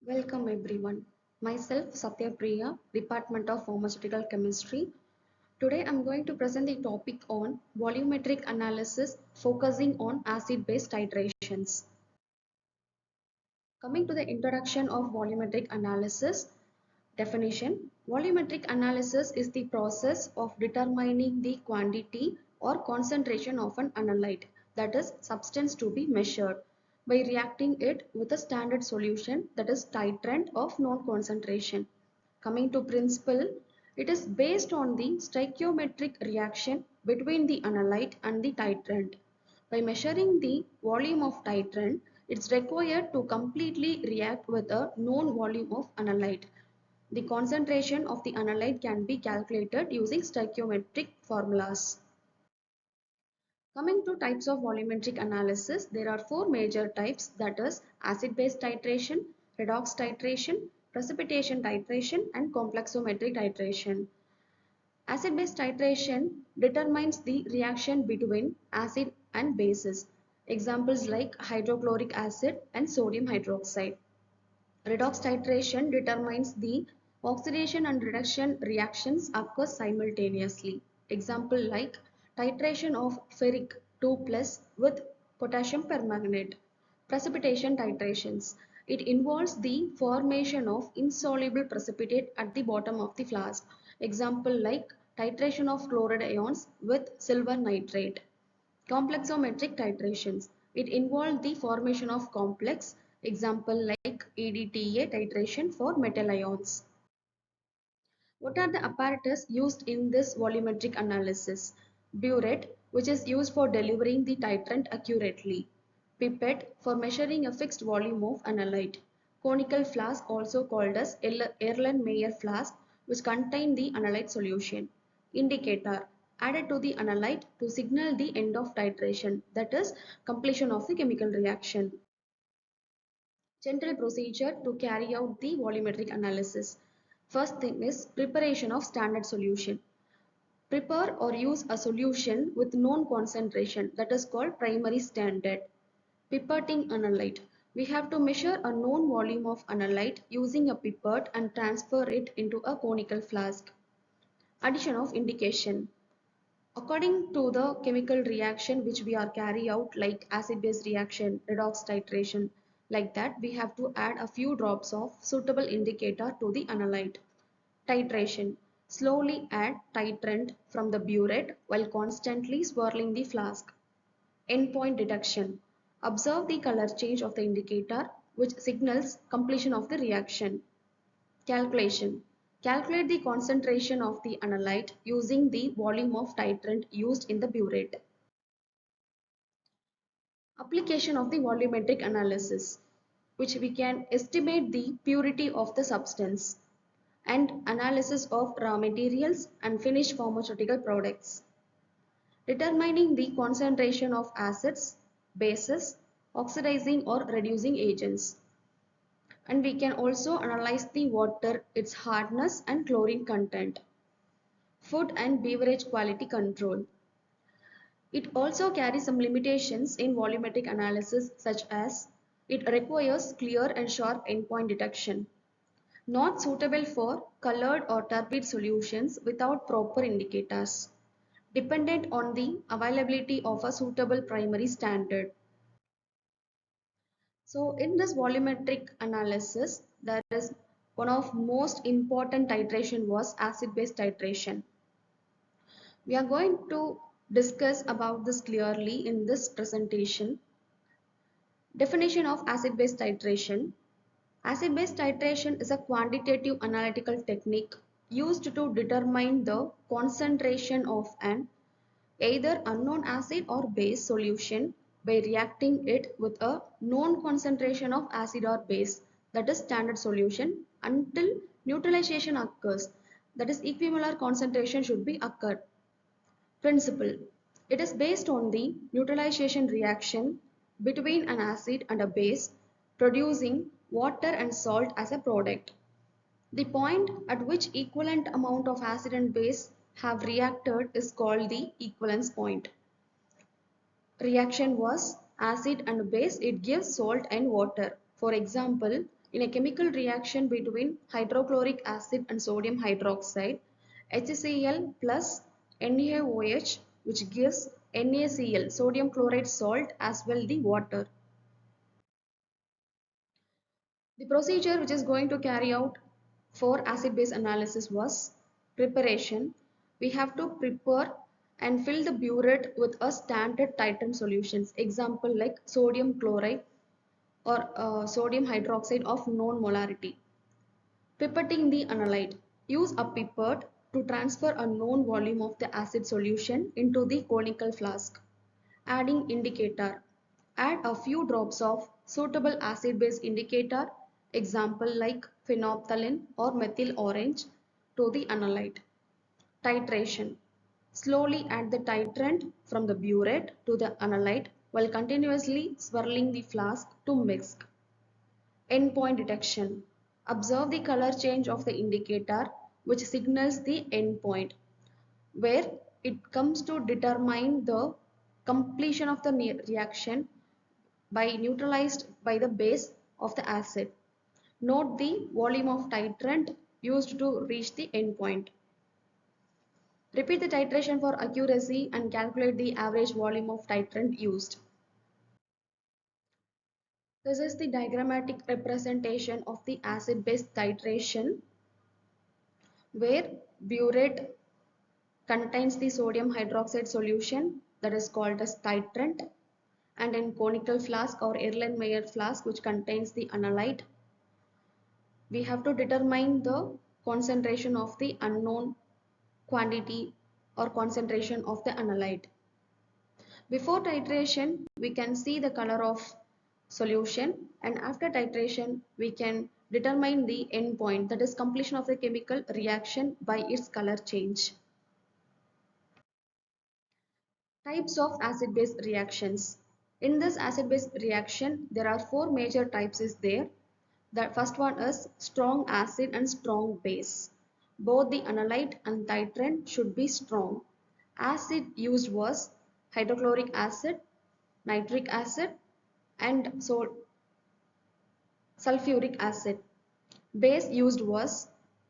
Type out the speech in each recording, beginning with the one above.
Welcome everyone. Myself Satya Priya, Department of Pharmaceutical Chemistry. Today I'm going to present the topic on volumetric analysis focusing on acid-base titrations. Coming to the introduction of volumetric analysis, definition. Volumetric analysis is the process of determining the quantity or concentration of an analyte, that is substance to be measured, by reacting it with a standard solution, that is titrant of known concentration. Coming to principle, it is based on the stoichiometric reaction between the analyte and the titrant. By measuring the volume of titrant, it's required to completely react with a known volume of analyte. The concentration of the analyte can be calculated using stoichiometric formulas. Coming to types of volumetric analysis, there are four major types, that is acid-base titration, redox titration, precipitation titration, and complexometric titration. Acid-base titration determines the reaction between acid and bases. Examples like hydrochloric acid and sodium hydroxide. Redox titration determines the oxidation and reduction reactions occur simultaneously. Example like titration of ferric 2 plus with potassium permanganate. Precipitation titrations. It involves the formation of insoluble precipitate at the bottom of the flask. Example like titration of chloride ions with silver nitrate. Complexometric titrations. It involved the formation of complex, example like EDTA titration for metal ions. What are the apparatus used in this volumetric analysis? Burette, which is used for delivering the titrant accurately. Pipette, for measuring a fixed volume of analyte. Conical flask, also called as Erlenmeyer flask, which contain the analyte solution. Indicator, added to the analyte to signal the end of titration, that is completion of the chemical reaction. General procedure to carry out the volumetric analysis. First thing is preparation of standard solution. Prepare or use a solution with known concentration, that is called primary standard. Pipetting analyte. We have to measure a known volume of analyte using a pipette and transfer it into a conical flask. Addition of indication. According to the chemical reaction which we are carry out, like acid-base reaction, redox titration, like that, we have to add a few drops of suitable indicator to the analyte. Titration. Slowly add titrant from the burette while constantly swirling the flask. Endpoint detection. Observe the color change of the indicator, which signals completion of the reaction. Calculation. Calculate the concentration of the analyte using the volume of titrant used in the burette. Application of the volumetric analysis, which we can estimate the purity of the substance, and analysis of raw materials and finished pharmaceutical products. Determining the concentration of acids, bases, oxidizing or reducing agents. And we can also analyze the water, its hardness and chlorine content. Food and beverage quality control. It also carries some limitations in volumetric analysis, such as it requires clear and sharp endpoint detection. Not suitable for colored or turbid solutions without proper indicators. Dependent on the availability of a suitable primary standard. So in this volumetric analysis, there is one of most important titration was acid-base titration. We are going to discuss about this clearly in this presentation. Definition of acid-base titration. Acid-base titration is a quantitative analytical technique used to determine the concentration of an either unknown acid or base solution by reacting it with a known concentration of acid or base, that is standard solution, until neutralization occurs, that is equimolar concentration should be occurred. Principle. It is based on the neutralization reaction between an acid and a base, producing water and salt as a product. The point at which equivalent amount of acid and base have reacted is called the equivalence point. Reaction was acid and base, it gives salt and water. For example, In a chemical reaction between hydrochloric acid and sodium hydroxide, HCl plus NaOH, which gives NaCl, sodium chloride salt, as well the water. The procedure which is going to carry out for acid-base analysis was preparation. We have to prepare and fill the burette with a standard titrant solutions. Example like sodium chloride or sodium hydroxide of known molarity. Pipetting the analyte. Use a pipette to transfer a known volume of the acid solution into the conical flask. Adding indicator. Add a few drops of suitable acid-base indicator, example like phenolphthalein or methyl orange, to the analyte. Titration. Slowly add the titrant from the burette to the analyte while continuously swirling the flask to mix. Endpoint detection. Observe the color change of the indicator which signals the endpoint, where it comes to determine the completion of the reaction by neutralized by the base of the acid. Note the volume of titrant used to reach the endpoint. Repeat the titration for accuracy and calculate the average volume of titrant used. This is the diagrammatic representation of the acid-base titration, where burette contains the sodium hydroxide solution that is called as titrant, and in conical flask or Erlenmeyer flask which contains the analyte, we have to determine the concentration of the unknown quantity or concentration of the analyte. Before titration, we can see the color of solution, and after titration, we can determine the endpoint, that is completion of the chemical reaction by its color change. Types of acid-base reactions. In this acid-base reaction, there are four major types is there. The first one is strong acid and strong base. Both the analyte and titrant should be strong. Acid used was hydrochloric acid, nitric acid, and sulfuric acid. Base used was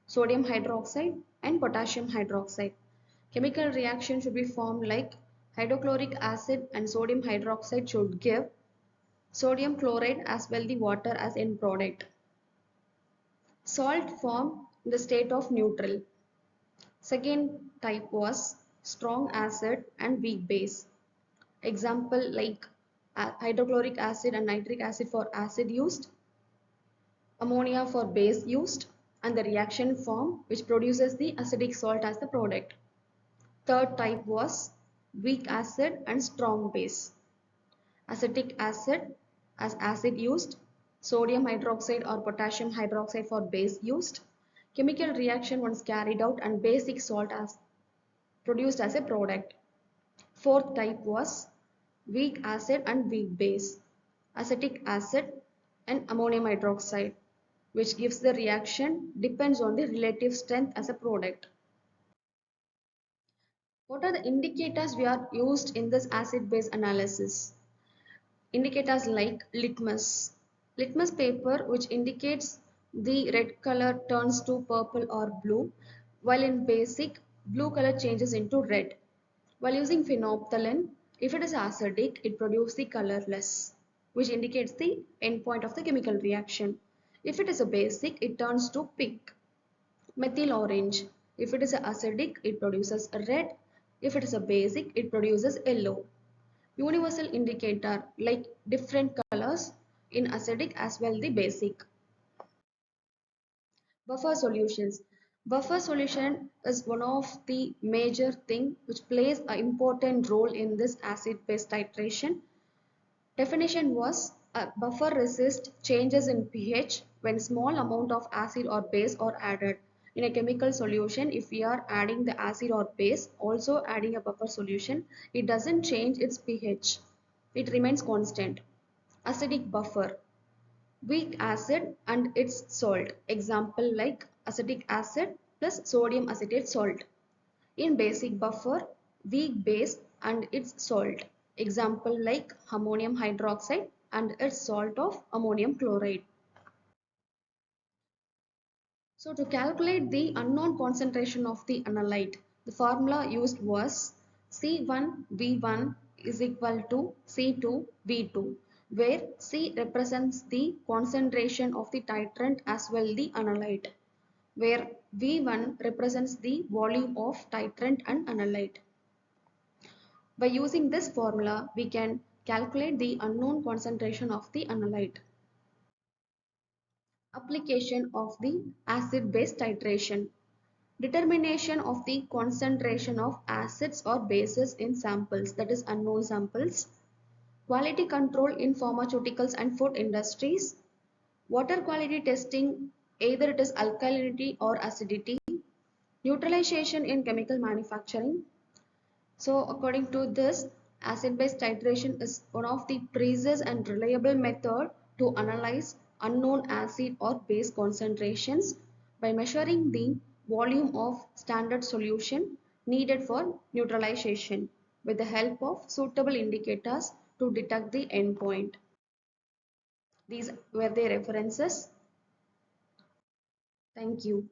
sodium hydroxide and potassium hydroxide. Chemical reaction should be formed like hydrochloric acid and sodium hydroxide should give sodium chloride as well the water as end product. Salt formed in the state of neutral. Second type was strong acid and weak base. Example like hydrochloric acid and nitric acid for acid used, ammonia for base used, and the reaction form which produces the acidic salt as the product. Third type was weak acid and strong base. Acetic acid as acid used, sodium hydroxide or potassium hydroxide for base used. Chemical reaction once carried out and basic salt as produced as a product. Fourth type was weak acid and weak base. Acetic acid and ammonium hydroxide, which gives the reaction depends on the relative strength as a product. What are the indicators we are used in this acid-base analysis? Indicators like litmus. Litmus paper which indicates the red color turns to purple or blue, while in basic, blue color changes into red. While using phenolphthalein, if it is acidic, it produces the colorless, which indicates the endpoint of the chemical reaction. If it is a basic, it turns to pink. Methyl orange. If it is acidic, it produces a red. If it is a basic, it produces yellow. Universal indicator like different colors in acidic as well the basic. Buffer solutions. Buffer solution is one of the major thing which plays an important role in this acid-base titration. Definition was a buffer resists changes in pH when small amount of acid or base are added. In a chemical solution, if we are adding the acid or base, also adding a buffer solution, it doesn't change its pH. It remains constant. Acidic buffer. Weak acid and its salt. Example like acetic acid plus sodium acetate salt. In basic buffer, weak base and its salt. Example like ammonium hydroxide and its salt of ammonium chloride. So to calculate the unknown concentration of the analyte, the formula used was C1V1 is equal to C2V2, where C represents the concentration of the titrant as well the analyte, where V1 represents the volume of titrant and analyte. By using this formula, we can calculate the unknown concentration of the analyte. Application of the acid-base titration. Determination of the concentration of acids or bases in samples, that is unknown samples. Quality control in pharmaceuticals and food industries. Water quality testing, either it is alkalinity or acidity. Neutralization in chemical manufacturing. So according to this, acid-base titration is one of the precise and reliable method to analyze unknown acid or base concentrations by measuring the volume of standard solution needed for neutralization with the help of suitable indicators to detect the endpoint. These were the references. Thank you.